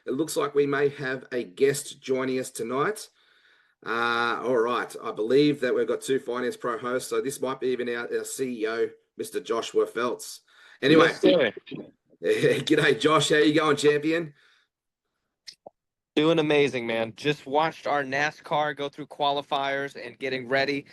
It looks like we may have a guest joining us tonight. All right. I believe that we've got two Finance Pro hosts, so this might be even our CEO, Mr. Joshua Felts. Anyway, yes, g'day, Josh. How you going, champion? doing amazing, man. Just watched our NASCAR go through qualifiers and getting ready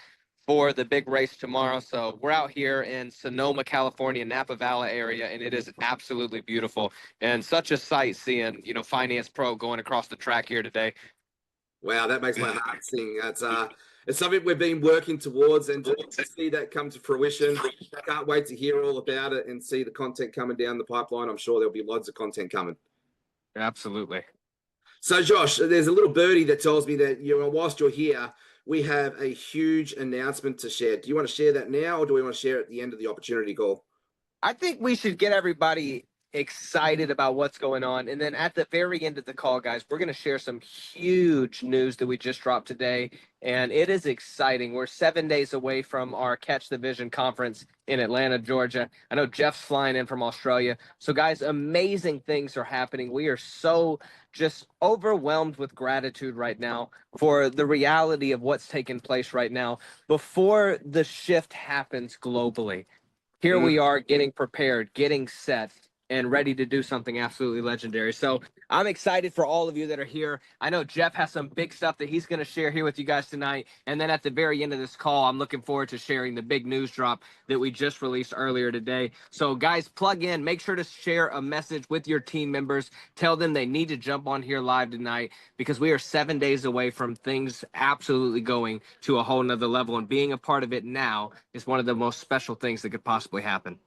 for the big race tomorrow. So we're out here in Sonoma, California, Napa Valley area, and it is absolutely beautiful and such a sight seeing, Finance Pro going across the track here today. Wow, that makes my heart sing. It's something we've been working towards, and to see that come to fruition, I can't wait to hear all about it and see the content coming down the pipeline. I'm sure there'll be lots of content coming. Absolutely. So, Josh, there's a little birdie that tells me that whilst you're here, we have a huge announcement to share. Do you want to share that now, or do we want to share it at the end of the opportunity call? I think we should get everybody excited about what's going on. And then at the very end of the call, guys, we're going to share some huge news that we just dropped today. And it is exciting. We're 7 days away from our Catch the Vision conference in Atlanta, Georgia. I know Jeff's flying in from Australia. So, guys, amazing things are happening. We are so just overwhelmed with gratitude right now for the reality of what's taking place right now before the shift happens globally. Here we are getting prepared, getting set, and ready to do something absolutely legendary. So I'm excited for all of you that are here. I know Jeff has some big stuff that he's going to share here with you guys tonight. And then at the very end of this call, I'm looking forward to sharing the big news drop that we just released earlier today. So guys, plug in, make sure to share a message with your team members. Tell them they need to jump on here live tonight, because we are 7 days away from things absolutely going to a whole nother level. And being a part of it now is one of the most special things that could possibly happen.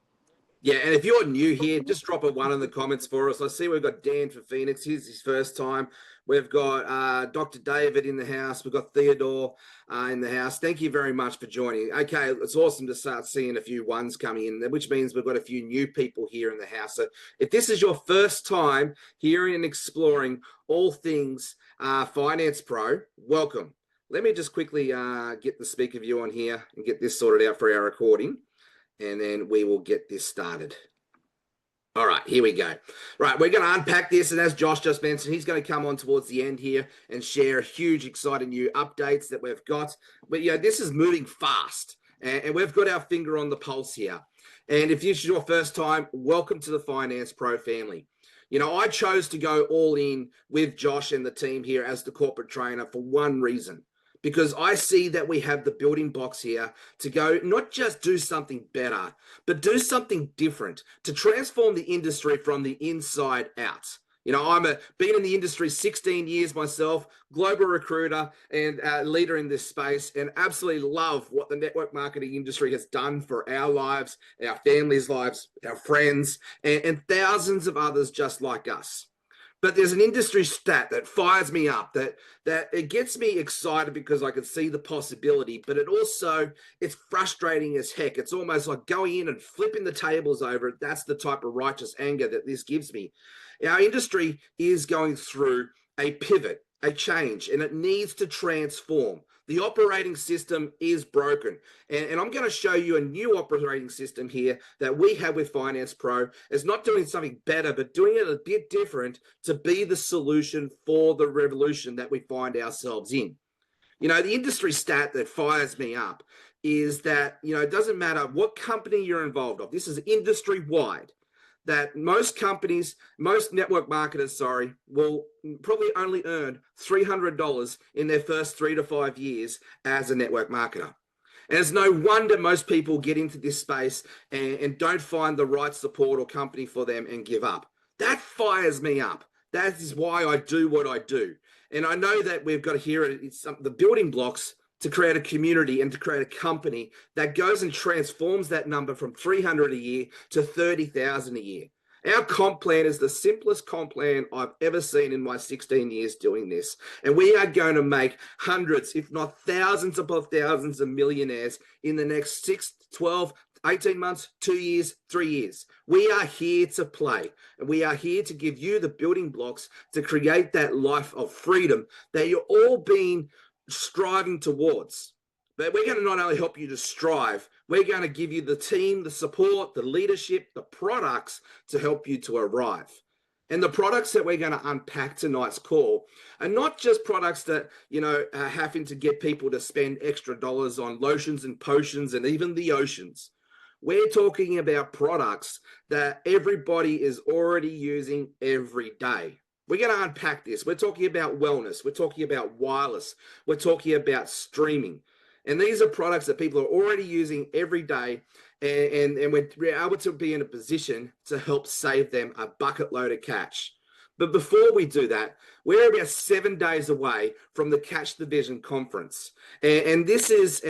Yeah, and if you're new here, just drop a 1 in the comments for us. I see we've got Dan for Phoenix. Here's his first time. We've got Dr. David in the house. We've got Theodore in the house. Thank you very much for joining. Okay, it's awesome to start seeing a few ones coming in, which means we've got a few new people here in the house. So if this is your first time hearing and exploring all things Finance Pro, welcome. Let me just quickly get the speaker view on here and get this sorted out for our recording, and then we will get this started. All right, here we go. Right, we're going to unpack this, and as Josh just mentioned, he's going to come on towards the end here and share huge, exciting new updates that we've got. But, this is moving fast, and we've got our finger on the pulse here. And if this is your first time, welcome to the Finance Pro family. I chose to go all in with Josh and the team here as the corporate trainer for one reason, because I see that we have the building blocks here to go not just do something better, but do something different to transform the industry from the inside out. Been in the industry 16 years myself, global recruiter and leader in this space, and absolutely love what the network marketing industry has done for our lives, our families' lives, our friends, and thousands of others just like us. But there's an industry stat that fires me up, that it gets me excited because I can see the possibility, but it's frustrating as heck. It's almost like going in and flipping the tables over. That's the type of righteous anger that this gives me. Our industry is going through a pivot, a change, and it needs to transform. The operating system is broken. And I'm going to show you a new operating system here that we have with Finance Pro. It's not doing something better, but doing it a bit different to be the solution for the revolution that we find ourselves in. The industry stat that fires me up is that, it doesn't matter what company you're involved of. This is industry-wide. That most network marketers, will probably only earn $300 in their first 3 to 5 years as a network marketer. And it's no wonder most people get into this space and don't find the right support or company for them and give up. That fires me up. That is why I do what I do. And I know that we've got to hear the building blocks to create a community and to create a company that goes and transforms that number from 300 a year to 30,000 a year. Our comp plan is the simplest comp plan I've ever seen in my 16 years doing this. And we are going to make hundreds, if not thousands upon thousands of millionaires in the next 6, 12, 18 months, 2 years, 3 years. We are here to play, and we are here to give you the building blocks to create that life of freedom that you're all been striving towards. But we're going to not only help you to strive, we're going to give you the team, the support, the leadership, the products to help you to arrive. And the products that we're going to unpack tonight's call are not just products that, are having to get people to spend extra dollars on lotions and potions and even the oceans. We're talking about products that everybody is already using every day. We're going to unpack this. We're talking about wellness. We're talking about wireless. We're talking about streaming. And these are products that people are already using every day. And we're able to be in a position to help save them a bucket load of cash. But before we do that, we're about 7 days away from the Catch the Vision conference. And this is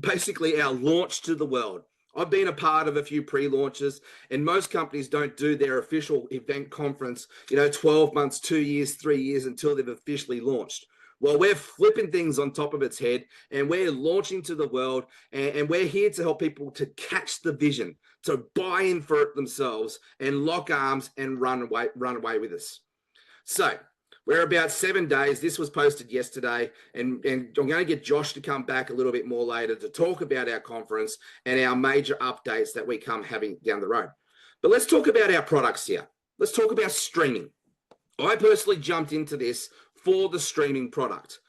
basically our launch to the world. I've been a part of a few pre-launches, and most companies don't do their official event conference, 12 months, 2 years, 3 years until they've officially launched. Well, we're flipping things on top of its head, and we're launching to the world, and we're here to help people to catch the vision, to buy in for it themselves, and lock arms and run away with us. So we're about 7 days. This was posted yesterday, and I'm going to get Josh to come back a little bit more later to talk about our conference and our major updates that we come having down the road. But let's talk about our products here. Let's talk about streaming. I personally jumped into this for the streaming product.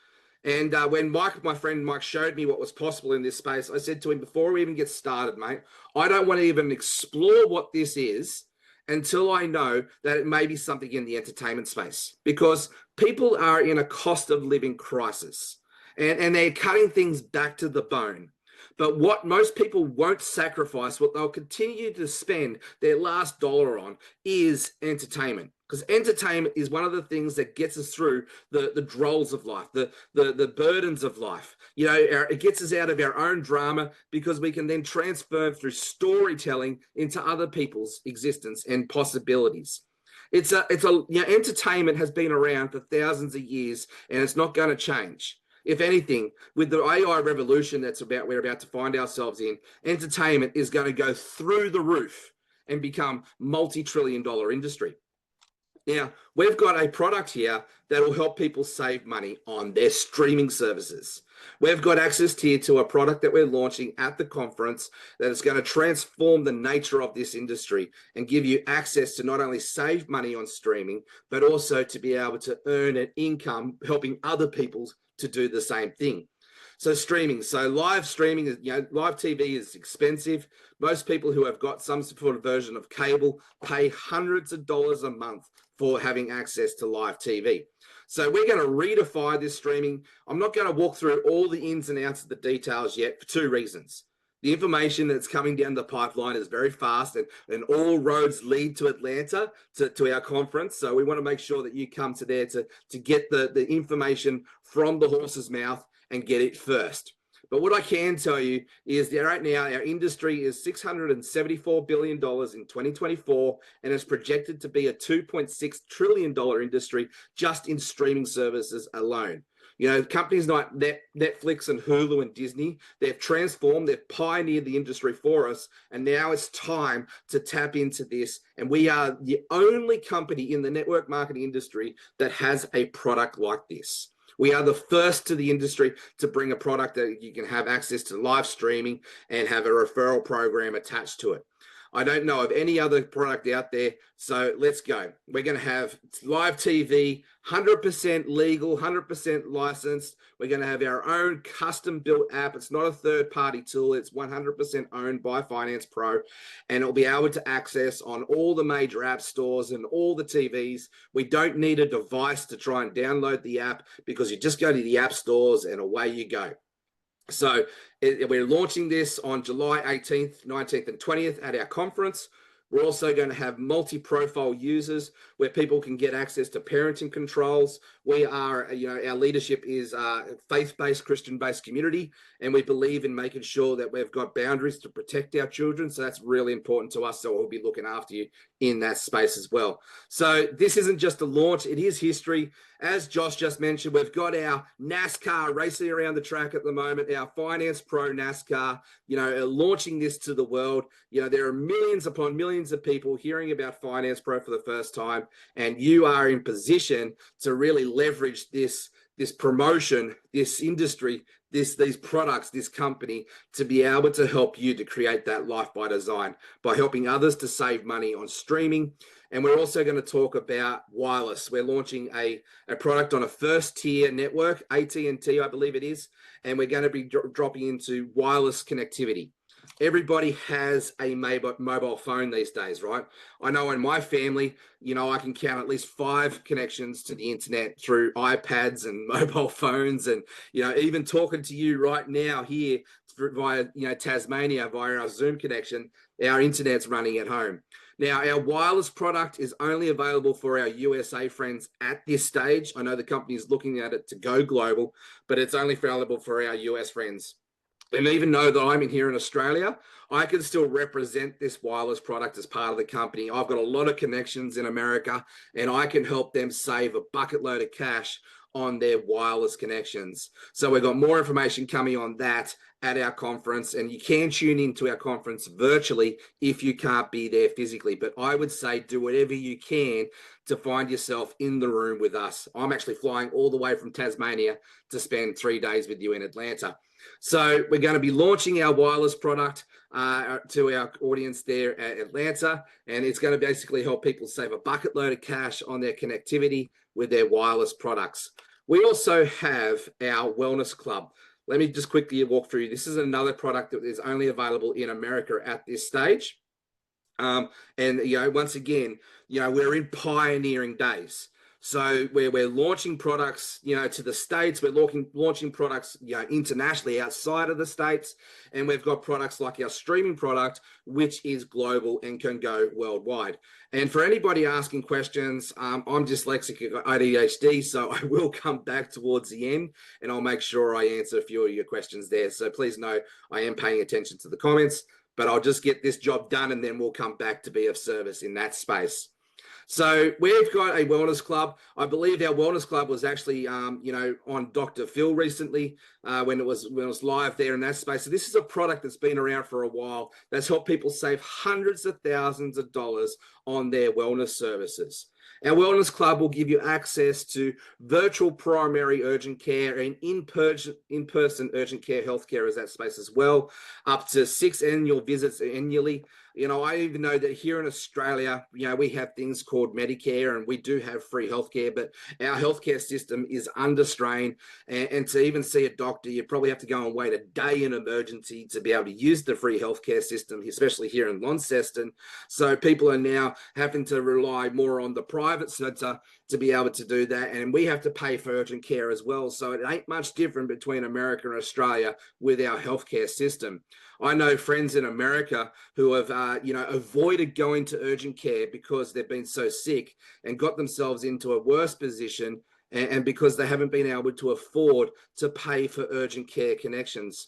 And when my friend Mike showed me what was possible in this space, I said to him, before we even get started, mate, I don't want to even explore what this is until I know that it may be something in the entertainment space, because people are in a cost of living crisis and they're cutting things back to the bone. But what most people won't sacrifice, what they'll continue to spend their last dollar on, is entertainment. Because entertainment is one of the things that gets us through the drolls of life, the burdens of life. It gets us out of our own drama, because we can then transfer through storytelling into other people's existence and possibilities. Entertainment has been around for thousands of years, and it's not going to change. If anything, with the AI revolution we're about to find ourselves in, entertainment is going to go through the roof and become multi-trillion-dollar industry. Now, we've got a product here that will help people save money on their streaming services. We've got access here to a product that we're launching at the conference that is going to transform the nature of this industry and give you access to not only save money on streaming, but also to be able to earn an income helping other people to do the same thing. So streaming, live streaming is, live TV is expensive. Most people who have got some sort of version of cable pay hundreds of dollars a month for having access to live TV. So we're going to redefine this streaming. I'm not going to walk through all the ins and outs of the details yet for two reasons. The information that's coming down the pipeline is very fast, and all roads lead to Atlanta, to our conference. So we want to make sure that you come to there to get the information from the horse's mouth and get it first. But what I can tell you is that right now our industry is $674 billion in 2024, and it's projected to be a $2.6 trillion industry just in streaming services alone. Companies like Netflix and Hulu and Disney, they've transformed, they've pioneered the industry for us, and now it's time to tap into this. And we are the only company in the network marketing industry that has a product like this. We are the first to the industry to bring a product that you can have access to live streaming and have a referral program attached to it. I don't know of any other product out there. So let's go. We're going to have live TV, 100% legal, 100% licensed. We're going to have our own custom built app. It's not a third party tool. It's 100% owned by FinancePro, and it'll be able to access on all the major app stores and all the TVs. We don't need a device to try and download the app, because you just go to the app stores and away you go. So we're launching this on July 18th, 19th, and 20th at our conference. We're also going to have multi-profile users where people can get access to parenting controls. We are, our leadership is a faith-based, Christian-based community, and we believe in making sure that we've got boundaries to protect our children. So that's really important to us. So we'll be looking after you in that space as well. So this isn't just a launch, it is history. As Josh just mentioned, we've got our NASCAR racing around the track at the moment, our FinancePro NASCAR, launching this to the world. There are millions upon millions of people hearing about FinancePro for the first time, and you are in position to really leverage this this promotion, this industry, these products, this company, to be able to help you to create that life by design by helping others to save money on streaming. And we're also going to talk about wireless. We're launching a product on a first tier network, AT&T, I believe it is, and we're going to be dropping into wireless connectivity. Everybody has a mobile phone these days, right? I know in my family, I can count at least 5 connections to the internet through iPads and mobile phones. And, even talking to you right now here via, Tasmania, via our Zoom connection, our internet's running at home. Now, our wireless product is only available for our USA friends at this stage. I know the company is looking at it to go global, but it's only available for our US friends. And even though that I'm in here in Australia, I can still represent this wireless product as part of the company. I've got a lot of connections in America, and I can help them save a bucket load of cash on their wireless connections. So we've got more information coming on that at our conference, and you can tune into our conference virtually if you can't be there physically. But I would say do whatever you can to find yourself in the room with us. I'm actually flying all the way from Tasmania to spend 3 days with you in Atlanta. So we're going to be launching our wireless product to our audience there at Atlanta, and it's going to basically help people save a bucket load of cash on their connectivity with their wireless products. We also have our Wellness Club. Let me just quickly walk through. This is another product that is only available in America at this stage. And, once again, we're in pioneering days. So we're launching products, to the States. We're launching products, internationally outside of the States. And we've got products like our streaming product, which is global and can go worldwide. And for anybody asking questions, I'm dyslexic, I've got ADHD, so I will come back towards the end and I'll make sure I answer a few of your questions there. So please know I am paying attention to the comments, but I'll just get this job done and then we'll come back to be of service in that space. So we've got a wellness club. I believe our wellness club was actually, on Dr. Phil recently when it was live there in that space. So this is a product that's been around for a while that's helped people save hundreds of thousands of dollars on their wellness services. Our Wellness Club will give you access to virtual primary urgent care and in-person urgent care healthcare as that space as well, up to 6 annual visits annually. I even know that here in Australia, we have things called Medicare and we do have free healthcare, but our healthcare system is under strain. And to even see a doctor, you probably have to go and wait a day in emergency to be able to use the free healthcare system, especially here in Launceston. So people are now having to rely more on the private sector to be able to do that. And we have to pay for urgent care as well. So it ain't much different between America and Australia with our healthcare system. I know friends in America who have, avoided going to urgent care because they've been so sick and got themselves into a worse position and because they haven't been able to afford to pay for urgent care connections.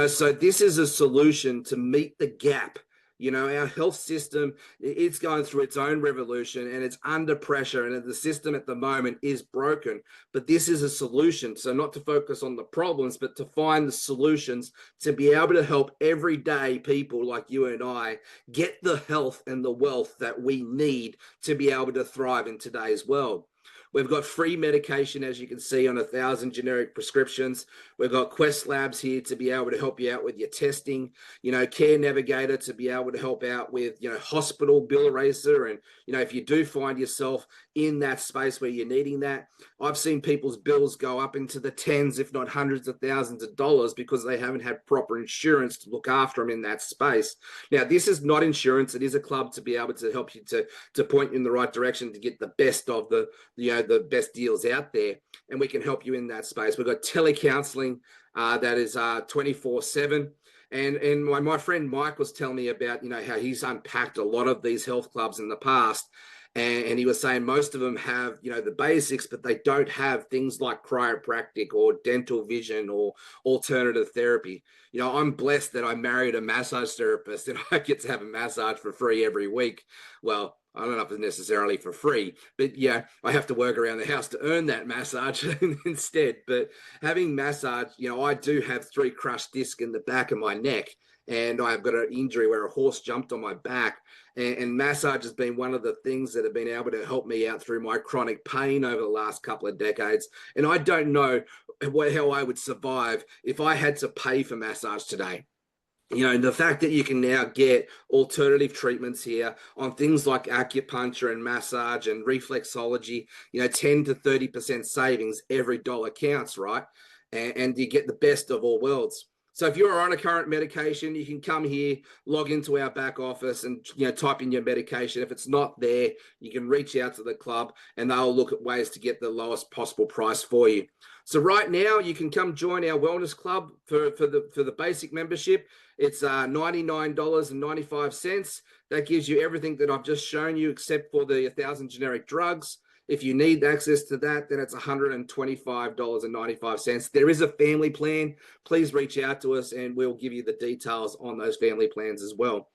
So this is a solution to meet the gap. Our health system, it's going through its own revolution and it's under pressure and the system at the moment is broken. But this is a solution. So not to focus on the problems, but to find the solutions to be able to help everyday people like you and I get the health and the wealth that we need to be able to thrive in today's world. We've got free medication, as you can see, on 1,000 generic prescriptions. We've got Quest Labs here to be able to help you out with your testing, Care Navigator to be able to help out with, hospital bill eraser. And, if you do find yourself in that space where you're needing that, I've seen people's bills go up into the tens, if not hundreds of thousands of dollars because they haven't had proper insurance to look after them in that space. Now, this is not insurance. It is a club to be able to help you to point you in the right direction to get the best of the best deals out there, and we can help you in that space. We've got telecounseling that is 24/7. And my friend Mike was telling me about, how he's unpacked a lot of these health clubs in the past. And he was saying most of them have, the basics, but they don't have things like chiropractic or dental vision or alternative therapy. I'm blessed that I married a massage therapist and I get to have a massage for free every week. Well, I don't know if it's necessarily for free, but I have to work around the house to earn that massage instead. But having massage, I do have 3 crushed discs in the back of my neck. and I've got an injury where a horse jumped on my back. And massage has been one of the things that have been able to help me out through my chronic pain over the last couple of decades. And I don't know how I would survive if I had to pay for massage today. You know, the fact that you can now get alternative treatments here on things like acupuncture and massage and reflexology, 10 to 30% savings, every dollar counts, right? And you get the best of all worlds. So if you're on a current medication, you can come here, log into our back office and, type in your medication. If it's not there, you can reach out to the club and they'll look at ways to get the lowest possible price for you. So right now you can come join our wellness club for the basic membership. It's $99.95. That gives you everything that I've just shown you, except for the 1,000 generic drugs. If you need access to that, then it's $125.95. There is a family plan. Please reach out to us and we'll give you the details on those family plans as well.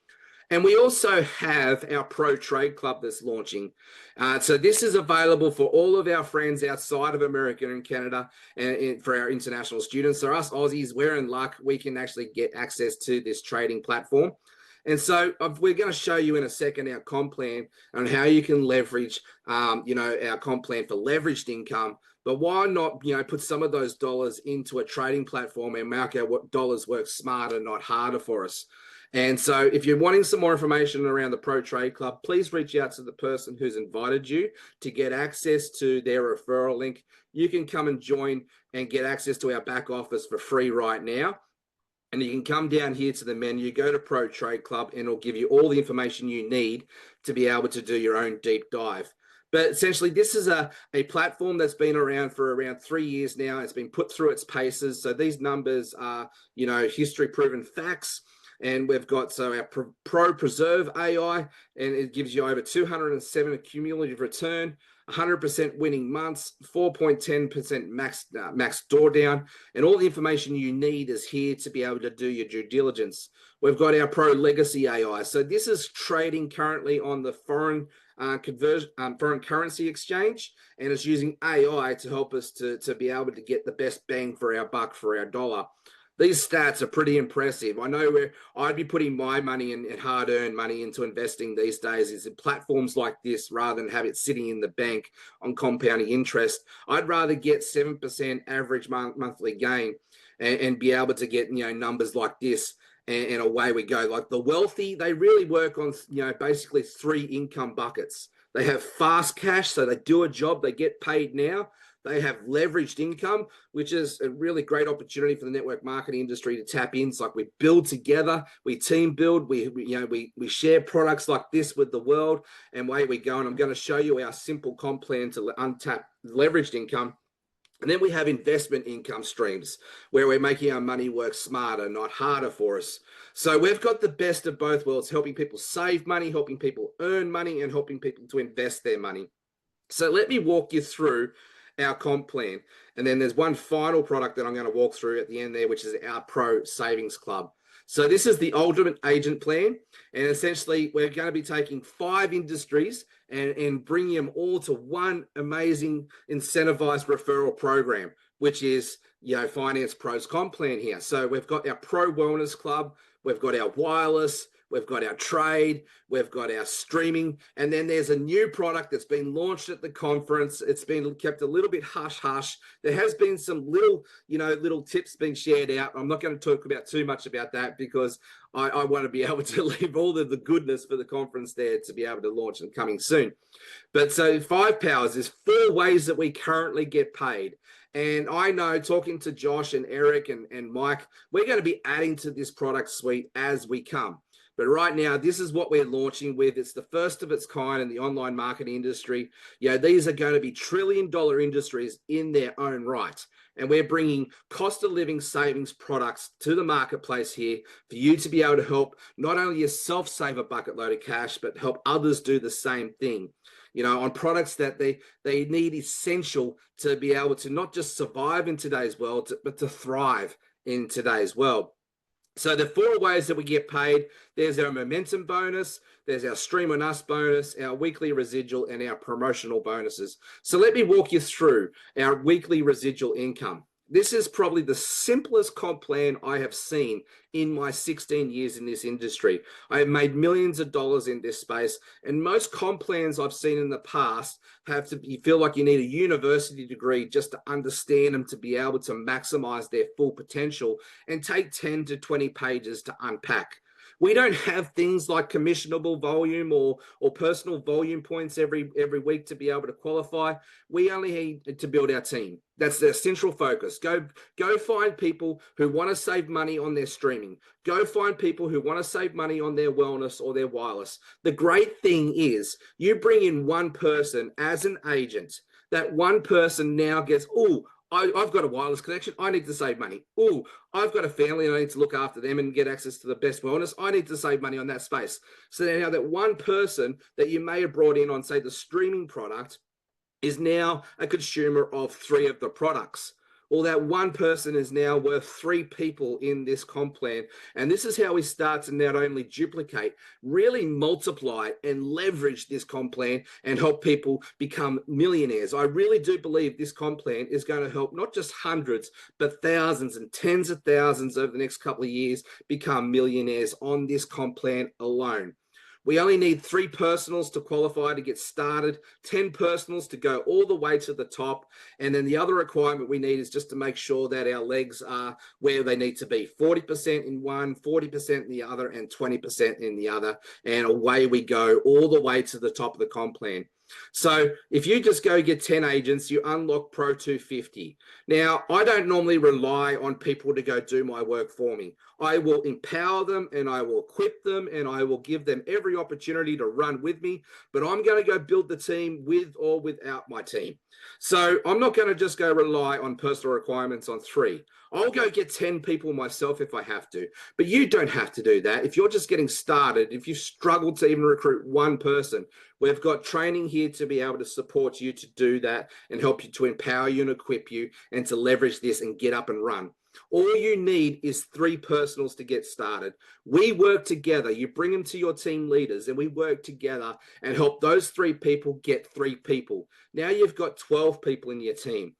And we also have our Pro Trade Club that's launching. So this is available for all of our friends outside of America and Canada and for our international students. So us Aussies, we're in luck. We can actually get access to this trading platform. And so we're going to show you in a second our comp plan and how you can leverage, our comp plan for leveraged income. But why not, put some of those dollars into a trading platform and make our dollars work smarter, not harder for us. And so if you're wanting some more information around the Pro Trade Club, please reach out to the person who's invited you to get access to their referral link. You can come and join and get access to our back office for free right now. And you can come down here to the menu, go to Pro Trade Club, and it'll give you all the information you need to be able to do your own deep dive. But essentially, this is a platform that's been around for around 3 years now. It's been put through its paces. So these numbers are, history-proven facts. And we've got our Pro Preserve AI, and it gives you over 207 cumulative return, 100% winning months, 4.10% max drawdown, and all the information you need is here to be able to do your due diligence. We've got our Pro Legacy AI. So this is trading currently on the foreign currency exchange, and it's using AI to help us to be able to get the best bang for our buck, for our dollar. These stats are pretty impressive. I know where I'd be putting my money and hard-earned money into investing these days is in platforms like this rather than have it sitting in the bank on compounding interest. I'd rather get 7% average monthly gain and be able to get, numbers like this, and away we go. Like the wealthy, they really work on, basically 3 income buckets. They have fast cash, so they do a job, they get paid now. They have leveraged income, which is a really great opportunity for the network marketing industry to tap in. It's like we build together, we team build, we share products like this with the world, and away we go. And I'm going to show you our simple comp plan to untap leveraged income. And then we have investment income streams where we're making our money work smarter, not harder for us. So we've got the best of both worlds, helping people save money, helping people earn money, and helping people to invest their money. So let me walk you through our comp plan. And then there's one final product that I'm going to walk through at the end there, which is our Pro Savings Club. So this is the ultimate agent plan. And essentially, we're going to be taking 5 industries and bringing them all to one amazing incentivized referral program, which is, FinancePro's comp plan here. So we've got our Pro Wellness Club, we've got our wireless, we've got our trade, we've got our streaming, and then there's a new product that's been launched at the conference. It's been kept a little bit hush-hush. There has been some little tips being shared out. I'm not going to talk about too much about that because I want to be able to leave all of the goodness for the conference there to be able to launch and coming soon. But so 5 powers, there's 4 ways that we currently get paid. And I know, talking to Josh and Eric and Mike, we're going to be adding to this product suite as we come. But right now, this is what we're launching with. It's the first of its kind in the online marketing industry. These are going to be trillion-dollar industries in their own right. And we're bringing cost of living savings products to the marketplace here for you to be able to help not only yourself save a bucket load of cash, but help others do the same thing. On products that they need essential to be able to not just survive in today's world, but to thrive in today's world. So the 4 ways that we get paid, there's our momentum bonus, there's our stream on us bonus, our weekly residual, and our promotional bonuses. So let me walk you through our weekly residual income. This is probably the simplest comp plan I have seen in my 16 years in this industry. I have made millions of dollars in this space, and most comp plans I've seen in the past you feel like you need a university degree just to understand them, to be able to maximize their full potential, and take 10 to 20 pages to unpack. We don't have things like commissionable volume or personal volume points every week to be able to qualify. We only need to build our team. That's their central focus. Go find people who want to save money on their streaming. Go find people who want to save money on their wellness or their wireless. The great thing is you bring in one person as an agent. That one person now gets, oh, I've got a wireless connection. I need to save money. Oh, I've got a family and I need to look after them and get access to the best wellness. I need to save money on that space. So now that one person that you may have brought in on, say, the streaming product is now a consumer of 3 of the products. Well, that one person is now worth 3 people in this comp plan. And this is how we start to not only duplicate, really multiply and leverage this comp plan and help people become millionaires. I really do believe this comp plan is going to help not just hundreds, but thousands and tens of thousands over the next couple of years become millionaires on this comp plan alone. We only need 3 personals to qualify to get started, 10 personals to go all the way to the top. And then the other requirement we need is just to make sure that our legs are where they need to be. 40% in one, 40% in the other, and 20% in the other. And away we go all the way to the top of the comp plan. So if you just go get 10 agents, you unlock Pro 250. Now, I don't normally rely on people to go do my work for me. I will empower them and I will equip them and I will give them every opportunity to run with me, but I'm going to go build the team with or without my team. So I'm not going to just go rely on personal requirements on 3. I'll go get 10 people myself if I have to, but you don't have to do that. If you're just getting started, if you struggle to even recruit one person, we've got training here to be able to support you to do that and help you, to empower you and equip you and to leverage this and get up and run. All you need is 3 personals to get started. We work together. You bring them to your team leaders and we work together and help those 3 people get 3 people. Now you've got 12 people in your team.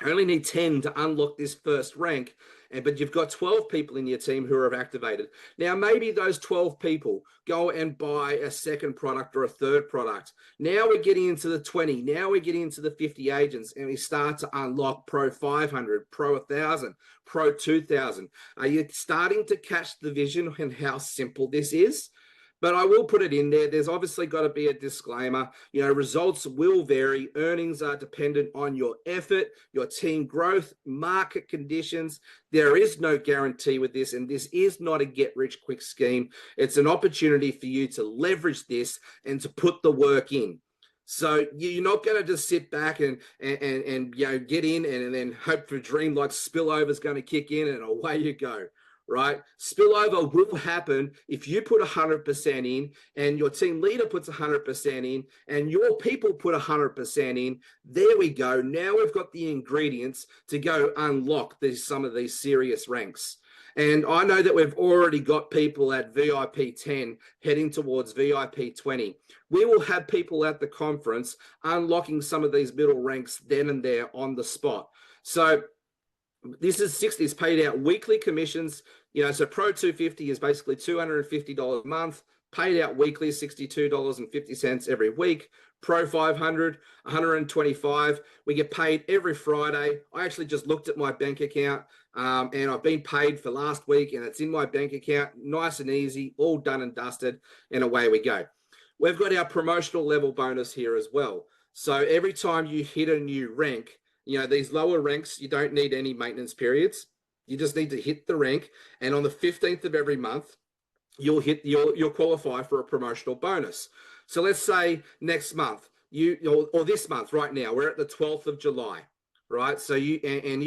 I only need 10 to unlock this first rank, but you've got 12 people in your team who are activated. Now, maybe those 12 people go and buy a second product or a third product. Now we're getting into the 20. Now we're getting into the 50 agents, and we start to unlock Pro 500, Pro 1,000, Pro 2,000. Are you starting to catch the vision and how simple this is? But I will put it in there. There's obviously got to be a disclaimer. Results will vary. Earnings are dependent on your effort, your team growth, market conditions. There is no guarantee with this, and this is not a get-rich-quick scheme. It's an opportunity for you to leverage this and to put the work in. So you're not going to just sit back and get in and then hope for a dream like spillover is going to kick in and away you go. Right? Spillover will happen if you put 100% in and your team leader puts 100% in and your people put 100% in. There we go. Now we've got the ingredients to go unlock some of these serious ranks. And I know that we've already got people at VIP 10 heading towards VIP 20. We will have people at the conference unlocking some of these middle ranks then and there on the spot. So this is 60 is paid out weekly commissions. So Pro 250 is basically $250 a month, paid out weekly, $62.50 every week. Pro 500, $125. We get paid every Friday. I actually just looked at my bank account and I've been paid for last week and it's in my bank account. Nice and easy, all done and dusted, and away we go. We've got our promotional level bonus here as well. So every time you hit a new rank, these lower ranks, you don't need any maintenance periods. You just need to hit the rank. And on the 15th of every month, you'll qualify for a promotional bonus. So let's say next month, or this month right now, we're at the 12th of July, right? So you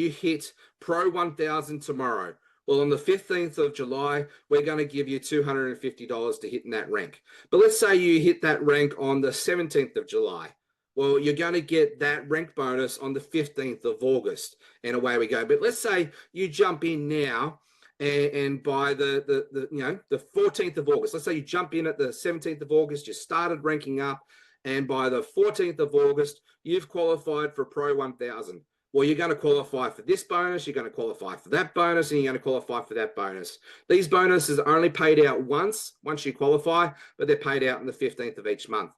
hit Pro 1000 tomorrow. Well, on the 15th of July, we're going to give you $250 to hit in that rank. But let's say you hit that rank on the 17th of July. Well, you're going to get that rank bonus on the 15th of August, and away we go. But let's say you jump in now, and by the 14th of August, let's say you jump in at the 17th of August, you started ranking up, and by the 14th of August, you've qualified for Pro 1000. well, you're going to qualify for this bonus, you're going to qualify for that bonus, and you're going to qualify for that bonus. These bonuses are only paid out once you qualify, but they're paid out on the 15th of each month.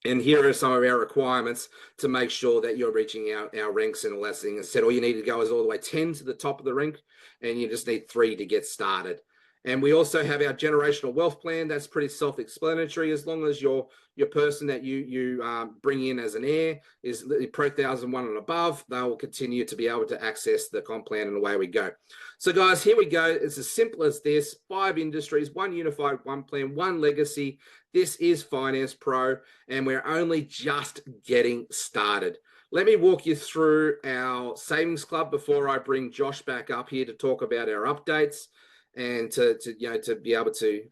And here are some of our requirements to make sure that you're reaching our ranks and all that thing. Instead, all you need to go is all the way 10 to the top of the rank, and you just need 3 to get started. And we also have our generational wealth plan. That's pretty self-explanatory. As long as your person that you bring in as an heir is Pro 1001 and above, they will continue to be able to access the comp plan, and away we go. So guys, here we go. It's as simple as this: 5 industries, 1 unified, 1 plan, 1 legacy. This is Finance Pro, and we're only just getting started. Let me walk you through our savings club before I bring Josh back up here to talk about our updates and to be able to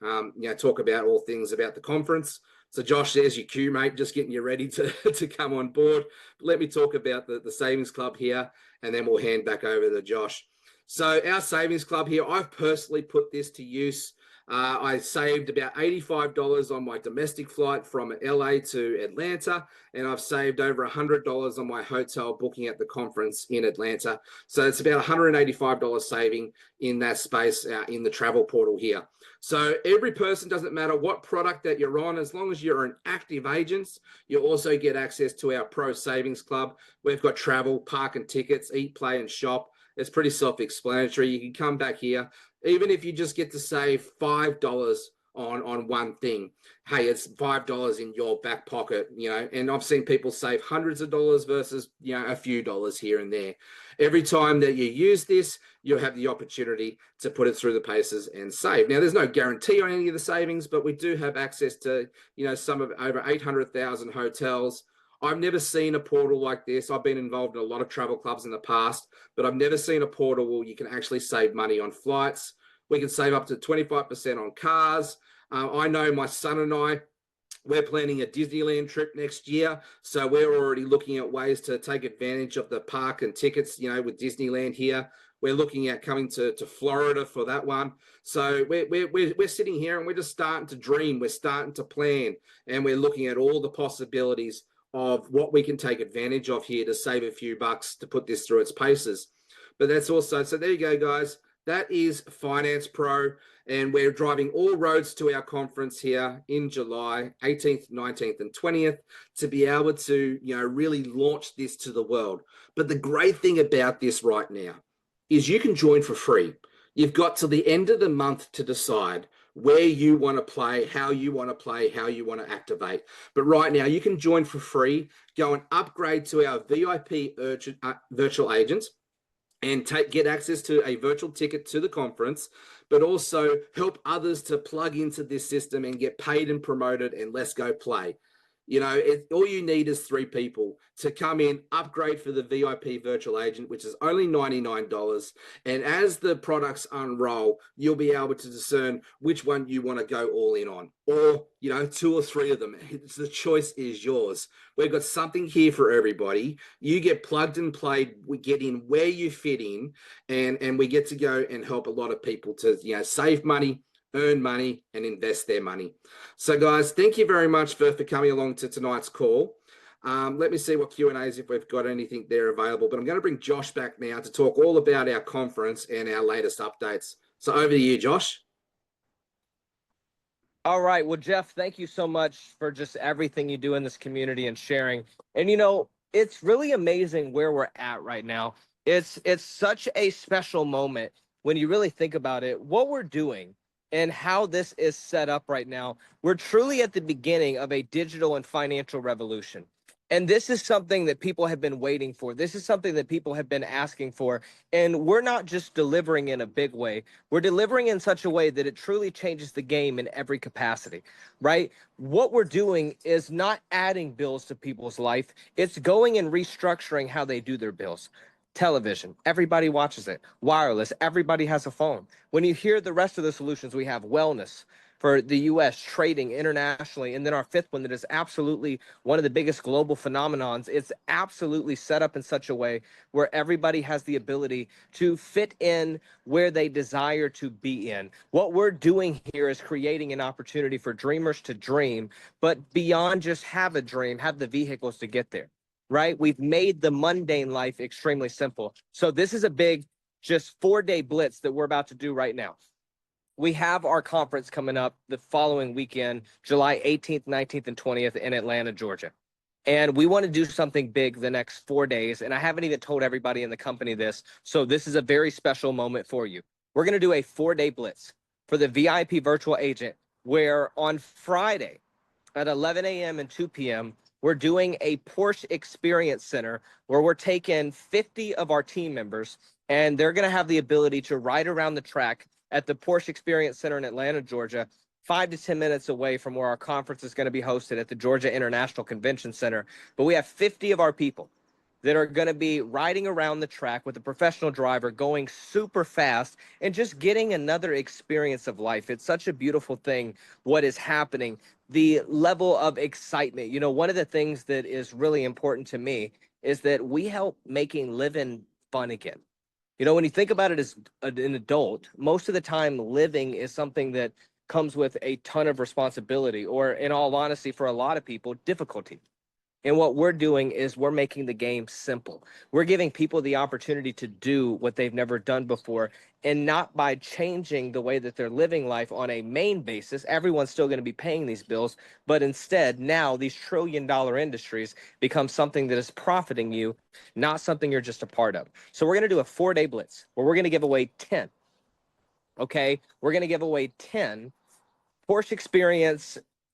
talk about all things about the conference. So Josh, there's your cue, mate, just getting you ready to come on board. But let me talk about the savings club here, and then we'll hand back over to Josh. So our savings club here, I've personally put this to use. I saved about $85 on my domestic flight from LA to Atlanta, and I've saved over $100 on my hotel booking at the conference in Atlanta. So it's about $185 saving in that space in the travel portal here. So every person, doesn't matter what product that you're on, as long as you're an active agent, you also get access to our Pro Savings Club. We've got travel, park and tickets, eat, play and shop. It's pretty self-explanatory. You can come back here. Even if you just get to save $5 on one thing, hey, it's $5 in your back pocket, and I've seen people save hundreds of dollars versus, a few dollars here and there. Every time that you use this, you'll have the opportunity to put it through the paces and save. Now, there's no guarantee on any of the savings, but we do have access to, some of over 800,000 hotels. I've never seen a portal like this. I've been involved in a lot of travel clubs in the past, but I've never seen a portal where you can actually save money on flights. We can save up to 25% on cars. I know my son and I, we're planning a Disneyland trip next year. So we're already looking at ways to take advantage of the park and tickets, with Disneyland here. We're looking at coming to Florida for that one. So we're sitting here and we're just starting to dream. We're starting to plan, and we're looking at all the possibilities of what we can take advantage of here to save a few bucks to put this through its paces. But that's also, so there you go, guys. That is Finance Pro, and we're driving all roads to our conference here in July 18th, 19th, and 20th to be able to, really launch this to the world. But the great thing about this right now is you can join for free. You've got till the end of the month to decide where you want to play, how you want to play, how you want to activate. But right now, you can join for free, go and upgrade to our VIP virtual agents, and get access to a virtual ticket to the conference, but also help others to plug into this system and get paid and promoted, and let's go play. All you need is 3 people to come in, upgrade for the VIP virtual agent, which is only $99. And as the products unroll, you'll be able to discern which one you want to go all in on, or, 2 or 3 of them. The choice is yours. We've got something here for everybody. You get plugged and played. We get in where you fit in, and we get to go and help a lot of people to, save money, earn money, and invest their money. So guys, thank you very much for coming along to tonight's call. Let me see what Q&As, if we've got anything there available, but I'm going to bring Josh back now to talk all about our conference and our latest updates. So over to you, Josh. All right. Well, Jeff, thank you so much for just everything you do in this community and sharing. And, it's really amazing where we're at right now. It's such a special moment when you really think about it, what we're doing and how this is set up right now. We're truly at the beginning of a digital and financial revolution. And this is something that people have been waiting for. This is something that people have been asking for. And we're not just delivering in a big way. We're delivering in such a way that it truly changes the game in every capacity, right? What we're doing is not adding bills to people's life. It's going and restructuring how they do their bills. Television, everybody watches it. Wireless, everybody has a phone. When you hear the rest of the solutions, we have wellness for the US, trading internationally, and then our 5th one that is absolutely one of the biggest global phenomenons. It's absolutely set up in such a way where everybody has the ability to fit in where they desire to be in. What we're doing here is creating an opportunity for dreamers to dream, but beyond just have a dream, have the vehicles to get there. right? We've made the mundane life extremely simple. So this is a big, just 4-day blitz that we're about to do right now. We have our conference coming up the following weekend, July 18th, 19th, and 20th in Atlanta, Georgia. And we want to do something big the next 4 days. And I haven't even told everybody in the company this. So this is a very special moment for you. We're going to do a 4-day blitz for the VIP virtual agent, where on Friday at 11 a.m. and 2 p.m., we're doing a Porsche Experience Center where we're taking 50 of our team members, and they're going to have the ability to ride around the track at the Porsche Experience Center in Atlanta, Georgia, 5 to 10 minutes away from where our conference is going to be hosted at the Georgia International Convention Center. But we have 50 of our people that are going to be riding around the track with a professional driver, going super fast and just getting another experience of life. It's such a beautiful thing what is happening. The level of excitement. You know, one of the things that is really important to me is that we help making living fun again. You know, when you think about it as an adult, most of the time living is something that comes with a ton of responsibility, or in all honesty, for a lot of people, difficulty. And what we're doing is we're making the game simple. We're giving people the opportunity to do what they've never done before, and not by changing the way that they're living life on a main basis. Everyone's still going to be paying these bills, but instead now these trillion-dollar industries become something that is profiting you, not something you're just a part of. So we're going to do a 4-day blitz where we're going to give away 10. Okay, we're going to give away 10 Porsche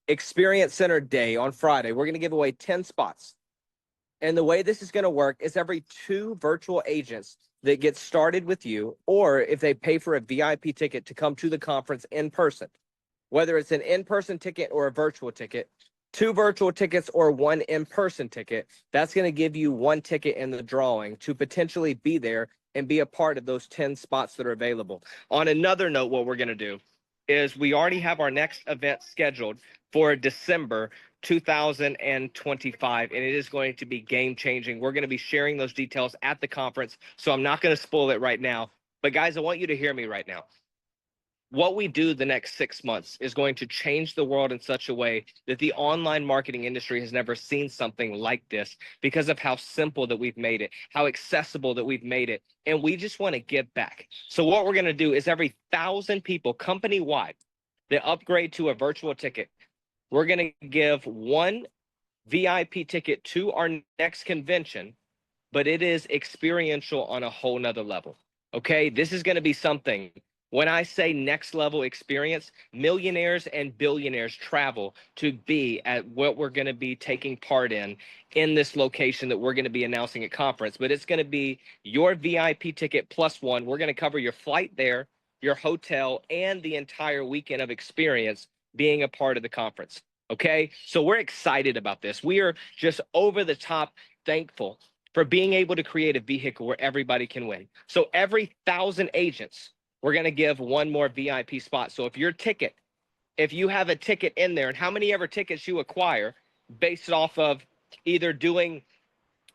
Experience Center Day on Friday. We're going to give away 10 spots. And the way this is going to work is every 2 virtual agents that get started with you, or if they pay for a VIP ticket to come to the conference in person, whether it's an in-person ticket or a virtual ticket, 2 virtual tickets or 1 in-person ticket, that's going to give you 1 ticket in the drawing to potentially be there and be a part of those 10 spots that are available. On another note, what we're going to do is we already have our next event scheduled for December 2025, and it is going to be game changing. We're going to be sharing those details at the conference, so I'm not going to spoil it right now. But guys, I want you to hear me right now. What we do the next 6 months is going to change the world in such a way that the online marketing industry has never seen something like this, because of how simple that we've made it, how accessible that we've made it. And we just want to give back. So what we're going to do is every 1,000 people company-wide that upgrade to a virtual ticket, we're going to give 1 VIP ticket to our next convention, but it is experiential on a whole nother level. Okay, this is going to be something. When I say next level experience, millionaires and billionaires travel to be at what we're going to be taking part in this location that we're going to be announcing at conference. But it's going to be your VIP ticket plus 1. We're going to cover your flight there, your hotel, and the entire weekend of experience being a part of the conference. Okay, so we're excited about this. We are just over the top thankful for being able to create a vehicle where everybody can win. So every 1,000 agents, we're going to give 1 more VIP spot. So if you have a ticket in there, and how many ever tickets you acquire based off of either doing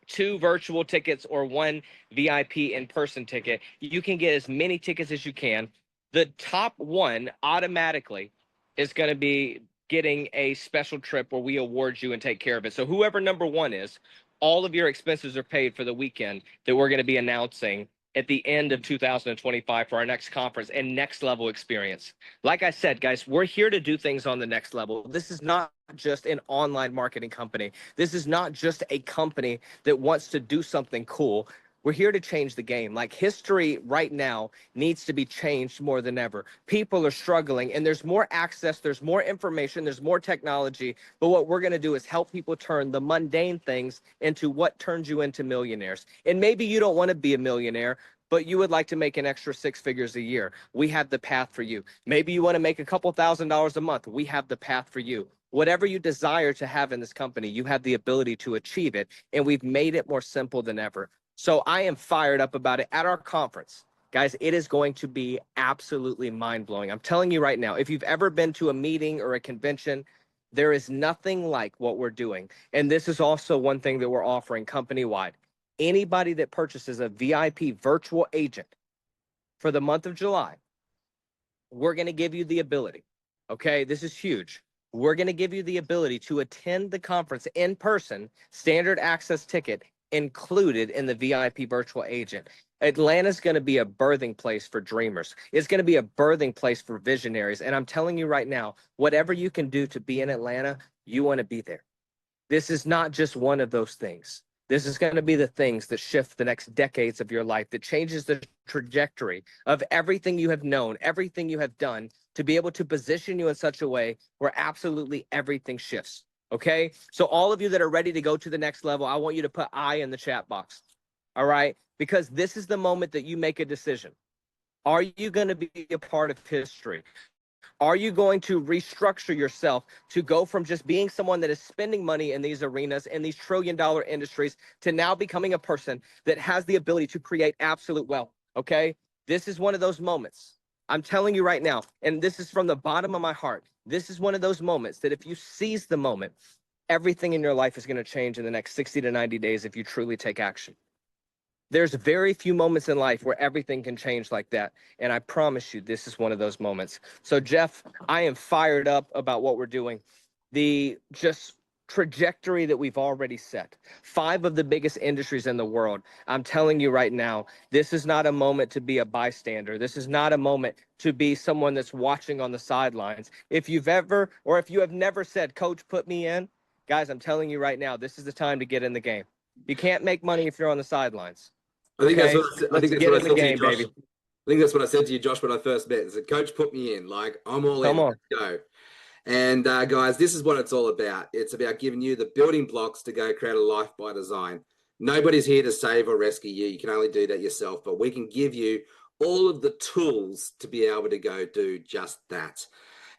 2 virtual tickets or 1 VIP in-person ticket, you can get as many tickets as you can. The top 1 automatically is going to be getting a special trip where we award you and take care of it. So whoever number 1 is, all of your expenses are paid for the weekend that we're going to be announcing at the end of 2025 for our next conference and next level experience. Like I said, guys, we're here to do things on the next level. This is not just an online marketing company. This is not just a company that wants to do something cool. We're here to change the game. Like, history right now needs to be changed more than ever. People are struggling, and there's more access, there's more information, there's more technology. But what we're going to do is help people turn the mundane things into what turns you into millionaires. And maybe you don't want to be a millionaire, but you would like to make an extra 6 figures a year. We have the path for you. Maybe you want to make a couple $1,000s a month. We have the path for you. Whatever you desire to have in this company, you have the ability to achieve it. And we've made it more simple than ever. So I am fired up about it at our conference. Guys, it is going to be absolutely mind-blowing. I'm telling you right now, if you've ever been to a meeting or a convention, there is nothing like what we're doing. And this is also one thing that we're offering company-wide. Anybody that purchases a VIP virtual agent for the month of July, we're going to give you the ability. Okay, this is huge. we're going to give you the ability to attend the conference in person, standard access ticket included in the VIP virtual agent. Atlanta's going to be a birthing place for dreamers. It's going to be a birthing place for visionaries. And I'm telling you right now, whatever you can do to be in Atlanta, you want to be there. This is not just one of those things. This is going to be the things that shift the next decades of your life, that changes the trajectory of everything you have known, everything you have done, to be able to position you in such a way where absolutely everything shifts. Okay? So all of you that are ready to go to the next level, I want you to put I in the chat box. All right? Because this is the moment that you make a decision. Are you going to be a part of history? Are you going to restructure yourself to go from just being someone that is spending money in these arenas, in these trillion-dollar industries, to now becoming a person that has the ability to create absolute wealth? Okay? This is one of those moments. I'm telling you right now, and this is from the bottom of my heart. This is one of those moments that if you seize the moment, everything in your life is going to change in the next 60 to 90 days if you truly take action. There's very few moments in life where everything can change like that. And I promise you, this is one of those moments. So, Jeff, I am fired up about what we're doing. The just trajectory that we've already set. 5 of the biggest industries in the world. I'm telling you right now, this is not a moment to be a bystander. This is not a moment to be someone that's watching on the sidelines. If you've ever, or if you have never said, Coach, put me in, guys, I'm telling you right now, this is the time to get in the game. You can't make money if you're on the sidelines. I think Okay, I think let's that's get what I in the said to you, game, Josh. baby. I think that's what I said to you, Josh, when I first met. I said, Coach, put me in. Like, I'm all in. Come on. Let's go. And guys, this is what it's all about. It's about giving you the building blocks to go create a life by design. Nobody's here to save or rescue you. You can only do that yourself, but we can give you all of the tools to be able to go do just that.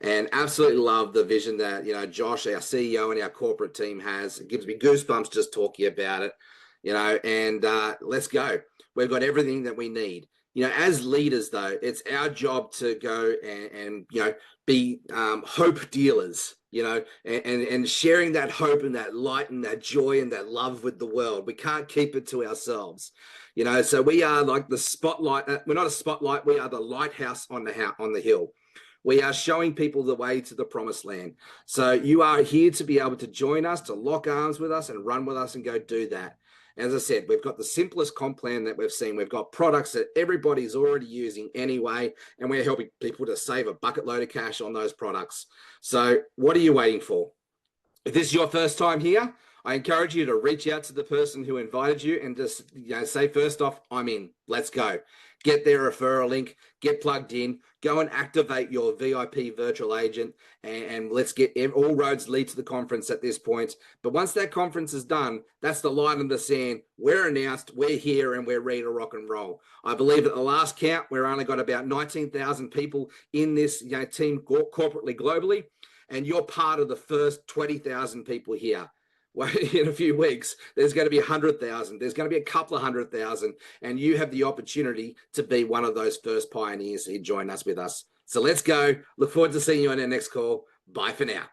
And absolutely love the vision that, you know, Josh, our CEO, and our corporate team has. It gives me goosebumps just talking about it, you know, and let's go. We've got everything that we need. You know, as leaders, though, it's our job to go and you know, be hope dealers, you know, and sharing that hope and that light and that joy and that love with the world. We can't keep it to ourselves, you know. So we are like the spotlight. We're not a spotlight. We are the lighthouse on the hill. We are showing people the way to the promised land. So you are here to be able to join us, to lock arms with us and run with us and go do that. As I said, we've got the simplest comp plan that we've seen. We've got products that everybody's already using anyway, and we're helping people to save a bucket load of cash on those products. So what are you waiting for? If this is your first time here, I encourage you to reach out to the person who invited you and just, you know, say, first off, I'm in. Let's go. Get their referral link, get plugged in, go and activate your VIP virtual agent, and let's get all roads lead to the conference at this point. But once that conference is done, that's the line in the sand. We're announced, we're here, and we're ready to rock and roll. I believe at the last count, we're only got about 19,000 people in this, you know, team corporately, globally, and you're part of the first 20,000 people here. Well, in a few weeks, there's going to be 100,000. There's going to be a couple of 100,000, and you have the opportunity to be one of those first pioneers who join us with us. So let's go. Look forward to seeing you on our next call. Bye for now.